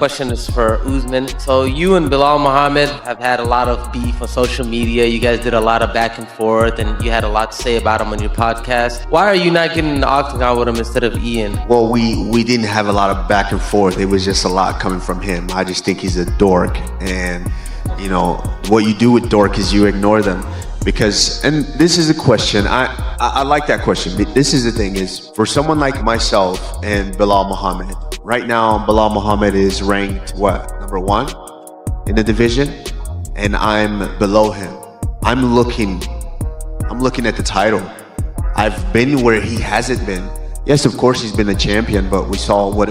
Question is for Usman. So you and Bilal Muhammad have had a lot of beef on social media. You guys did a lot of back and forth, and you had a lot to say about him on your podcast. Why are you not getting in the octagon with him instead of Ian? Well, we didn't have a lot of back and forth. It was just a lot coming from him. I just think he's a dork, and you know what you do with dork is you ignore them. Because, and this is a question, I like that question. This is the thing is, for someone like myself and Bilal Muhammad, right now Bilal Muhammad is ranked, what, number 1 in the division? And I'm below him. I'm looking at the title. I've been where he hasn't been. Yes, of course he's been a champion, but we saw what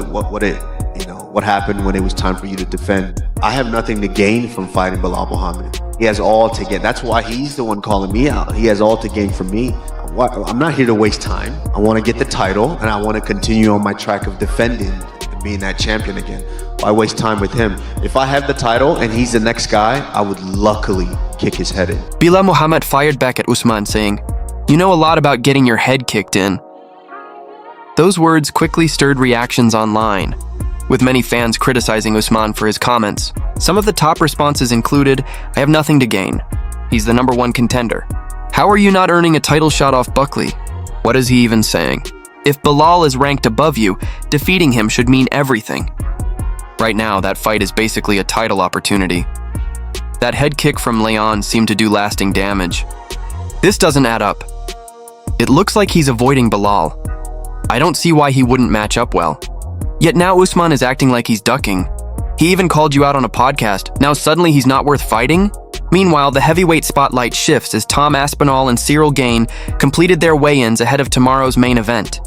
happened when it was time for you to defend. I have nothing to gain from fighting Bilal Muhammad. He has all to gain. That's why he's the one calling me out. He has all to gain from me. I'm not here to waste time. I want to get the title, and I want to continue on my track of defending and being that champion again. Why waste time with him? If I have the title and he's the next guy, I would luckily kick his head in. Bilal Muhammad fired back at Usman saying, "You know a lot about getting your head kicked in." Those words quickly stirred reactions online, with many fans criticizing Usman for his comments. Some of the top responses included, "I have nothing to gain. He's the number 1 contender. How are you not earning a title shot off Buckley? What is he even saying? If Bilal is ranked above you, defeating him should mean everything. Right now, that fight is basically a title opportunity." That head kick from Leon seemed to do lasting damage. This doesn't add up. It looks like he's avoiding Bilal. I don't see why he wouldn't match up well. Yet now Usman is acting like he's ducking. He even called you out on a podcast. Now suddenly he's not worth fighting? Meanwhile, the heavyweight spotlight shifts as Tom Aspinall and Cyril Gane completed their weigh-ins ahead of tomorrow's main event.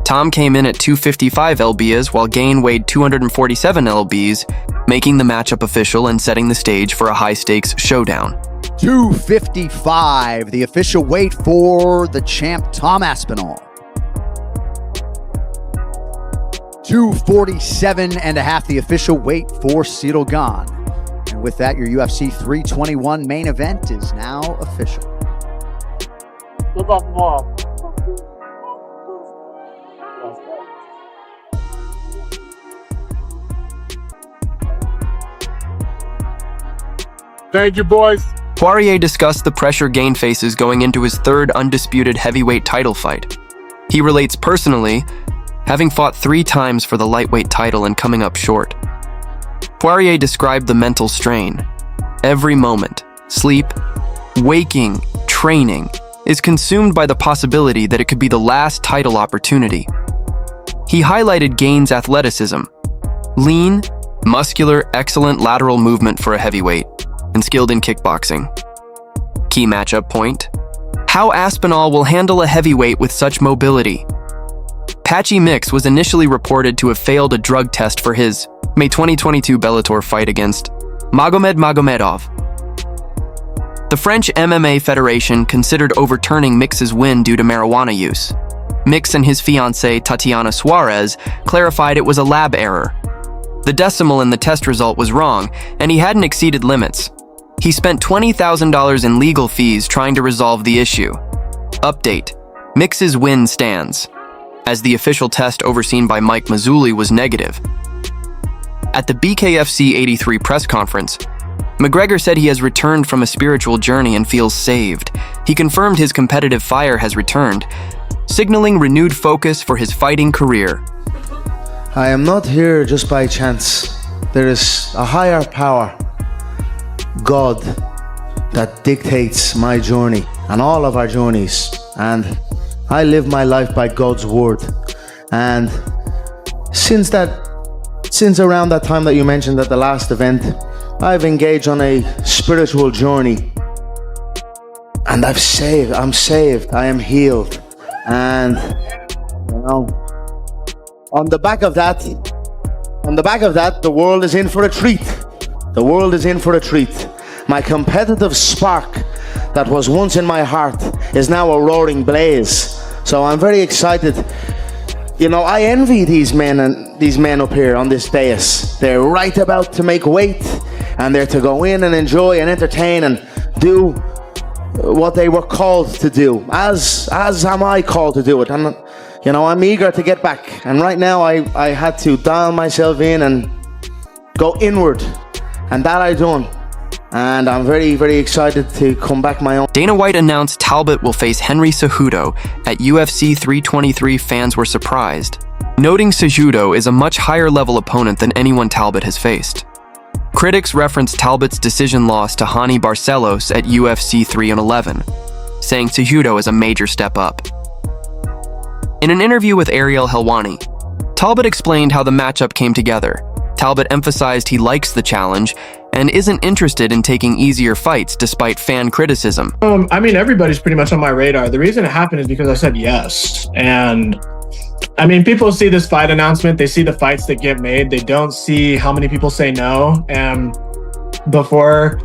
Tom came in at 255 lbs while Gane weighed 247 lbs, making the matchup official and setting the stage for a high-stakes showdown. 255, the official weight for the champ Tom Aspinall. 247.5, the official weight for Cyril Gane. And with that, your UFC 321 main event is now official. Thank you, boys. Poirier discussed the pressure Gane faces going into his 3rd undisputed heavyweight title fight. He relates personally, having fought 3 times for the lightweight title and coming up short. Poirier described the mental strain. Every moment, sleep, waking, training, is consumed by the possibility that it could be the last title opportunity. He highlighted Gane's athleticism. Lean, muscular, excellent lateral movement for a heavyweight, and skilled in kickboxing. Key matchup point: how Aspinall will handle a heavyweight with such mobility. Patchy Mix was initially reported to have failed a drug test for his May 2022 Bellator fight against Magomed Magomedov. The French MMA Federation considered overturning Mix's win due to marijuana use. Mix and his fiancée Tatiana Suarez clarified it was a lab error. The decimal in the test result was wrong, and he hadn't exceeded limits. He spent $20,000 in legal fees trying to resolve the issue. Update: Mix's win stands, as the official test overseen by Mike Mazzulli was negative. At the BKFC 83 press conference, McGregor said he has returned from a spiritual journey and feels saved. He confirmed his competitive fire has returned, signaling renewed focus for his fighting career. I am not here just by chance. There is a higher power, God, that dictates my journey and all of our journeys. And I live my life by God's word. And since around that time that you mentioned at the last event, I've engaged on a spiritual journey. And I'm saved, I am healed. And you know, on the back of that, the world is in for a treat. The world is in for a treat. My competitive spark that was once in my heart is now a roaring blaze. So I'm very excited. You know, I envy these men up here on this dais. They're right about to make weight, and they're to go in and enjoy and entertain and do what they were called to do, as am I called to do it. And you know, I'm eager to get back. And right now I had to dial myself in and go inward. And that I done. And I'm very, very excited to come back my own. Dana White announced Talbot will face Henry Cejudo at UFC 323. Fans were surprised, noting Cejudo is a much higher level opponent than anyone Talbot has faced. Critics referenced Talbot's decision loss to Hani Barcelos at UFC 311, saying Cejudo is a major step up. In an interview with Ariel Helwani, Talbot explained how the matchup came together. Talbot emphasized he likes the challenge and isn't interested in taking easier fights despite fan criticism. I mean, everybody's pretty much on my radar. The reason it happened is because I said yes. And I mean, people see this fight announcement, they see the fights that get made, they don't see how many people say no. And before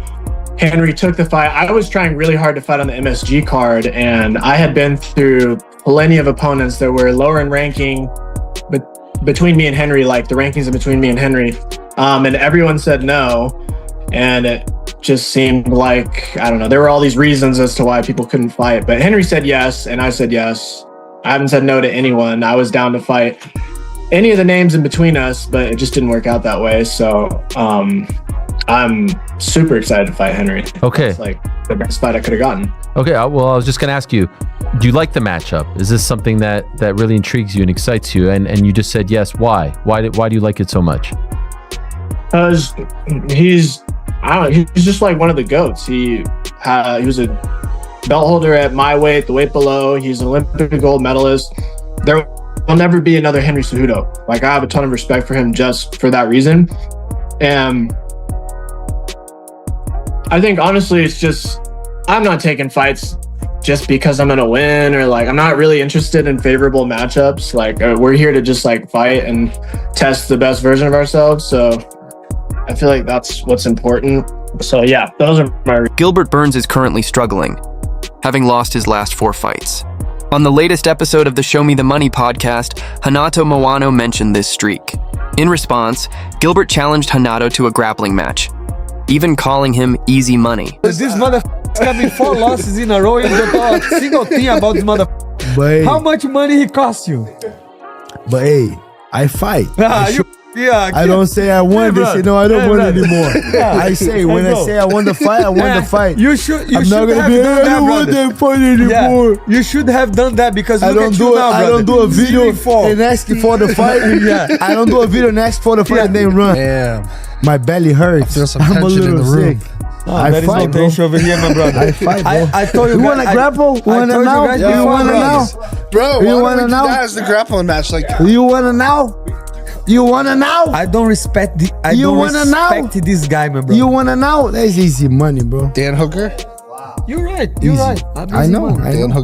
Henry took the fight, I was trying really hard to fight on the MSG card, and I had been through plenty of opponents that were lower in ranking, but between me and Henry, like the rankings in between me and Henry, and everyone said no. And it just seemed like, I don't know, there were all these reasons as to why people couldn't fight. But Henry said yes, and I said yes. I haven't said no to anyone. I was down to fight any of the names in between us, but it just didn't work out that way. So I'm super excited to fight Henry. Okay. It's like the best fight I could have gotten. Okay, well, I was just going to ask you, do you like the matchup? Is this something that really intrigues you and excites you? And you just said yes. Why? Why do you like it so much? He's just like one of the GOATs. He was a belt holder at my weight, the weight below. He's an Olympic gold medalist. There will never be another Henry Cejudo. Like, I have a ton of respect for him just for that reason. And I think honestly, it's just, I'm not taking fights just because I'm gonna win, or like, I'm not really interested in favorable matchups. Like, we're here to just like fight and test the best version of ourselves. So I feel like that's what's important. So yeah, those are my... Gilbert Burns is currently struggling, having lost his last 4 fights. On the latest episode of the Show Me the Money podcast, Hanato Moano mentioned this streak. In response, Gilbert challenged Hanato to a grappling match, even calling him easy money. This motherfucker's having 4 losses in a row and don't know a single thing about this motherfucker. How much money he cost you? But hey, I fight. I don't say I won this, I don't win anymore. I say, when I say I won the fight, I won the fight. You should I'm not gonna be, I don't want that fight anymore. Yeah, you should have done that, because I don't do a video and ask for the fight. I don't do a video and ask for the fight and then run. Damn. My belly hurts. I feel some I'm a tension in little the room. sick. There is no tension over here, my brother. I fight, bro. I told you, you want to grapple? You want to know? You want to know? Bro, you want to know? That as the grappling match, like, you want to know? You want to know? I don't respect this guy, my brother. You want to know? That's easy money, bro. Dan Hooker? You're right. You're right. I know.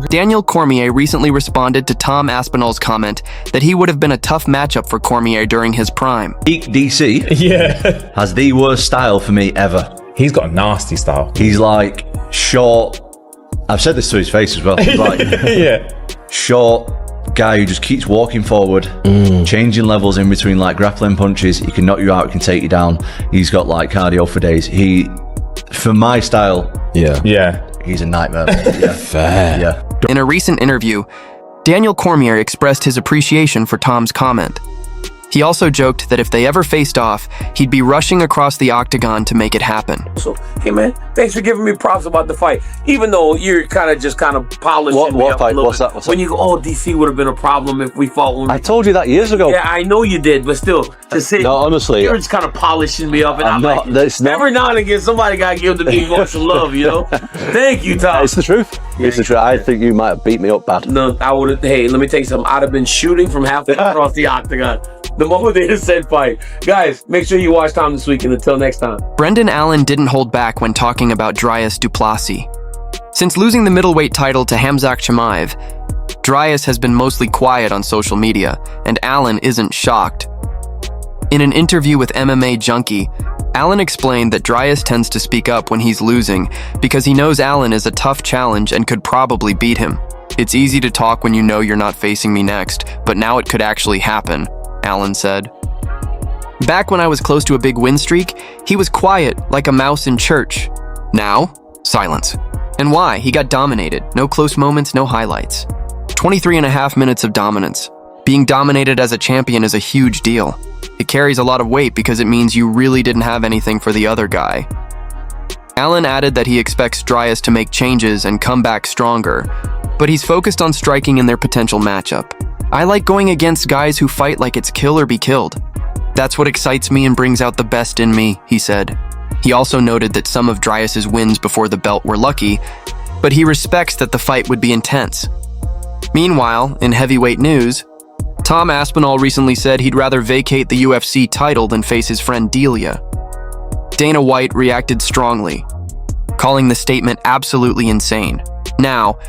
Daniel Cormier recently responded to Tom Aspinall's comment that he would have been a tough matchup for Cormier during his prime. DC has the worst style for me ever. He's got a nasty style. He's like short. I've said this to his face as well. He's like short guy who just keeps walking forward, changing levels in between like grappling punches. He can knock you out, he can take you down. He's got like cardio for days. For my style, he's a nightmare. In a recent interview, Daniel Cormier expressed his appreciation for Tom's comment. He also joked that if they ever faced off, he'd be rushing across the octagon to make it happen. So, hey man, thanks for giving me props about the fight. Even though you're kind of polishing me up fight? a little What's bit. that? When you go, DC would have been a problem if we fought. I told you that years ago. Yeah, I know you did, but still, to say, no, honestly, you're just kind of polishing me up, and I'm not, like, every now and again, somebody got to give the big some love, Thank you, Tom. It's the truth. It's the truth. I think you might have beat me up bad. No, I would have. Hey, let me tell you something. I'd have been shooting from halfway across the octagon the moment they just said fight. Guys, make sure you watch Tom this weekend. Until next time. Brendan Allen didn't hold back when talking about Dryas Duplessis. Since losing the middleweight title to Hamzat Chimaev, Dryas has been mostly quiet on social media, and Allen isn't shocked. In an interview with MMA Junkie, Allen explained that Dryas tends to speak up when he's losing because he knows Allen is a tough challenge and could probably beat him. It's easy to talk when you know you're not facing me next, but now it could actually happen, Allen said. Back when I was close to a big win streak, he was quiet like a mouse in church. Now, silence. And why? He got dominated. No close moments, no highlights. 23.5 minutes of dominance. Being dominated as a champion is a huge deal. It carries a lot of weight because it means you really didn't have anything for the other guy. Allen added that he expects Dryas to make changes and come back stronger, but he's focused on striking in their potential matchup. I like going against guys who fight like it's kill or be killed. That's what excites me and brings out the best in me, he said. He also noted that some of Dryas's wins before the belt were lucky, but he respects that the fight would be intense. Meanwhile, in heavyweight news, Tom Aspinall recently said he'd rather vacate the UFC title than face his friend Delia. Dana White reacted strongly, calling the statement absolutely insane. Now,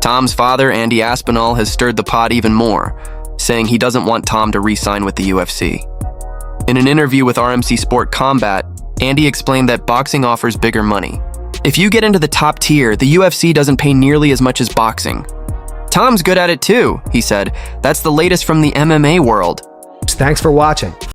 Tom's father, Andy Aspinall, has stirred the pot even more, saying he doesn't want Tom to re-sign with the UFC. In an interview with RMC Sport Combat, Andy explained that boxing offers bigger money. If you get into the top tier, the UFC doesn't pay nearly as much as boxing. Tom's good at it too, he said. That's the latest from the MMA world. Thanks for watching.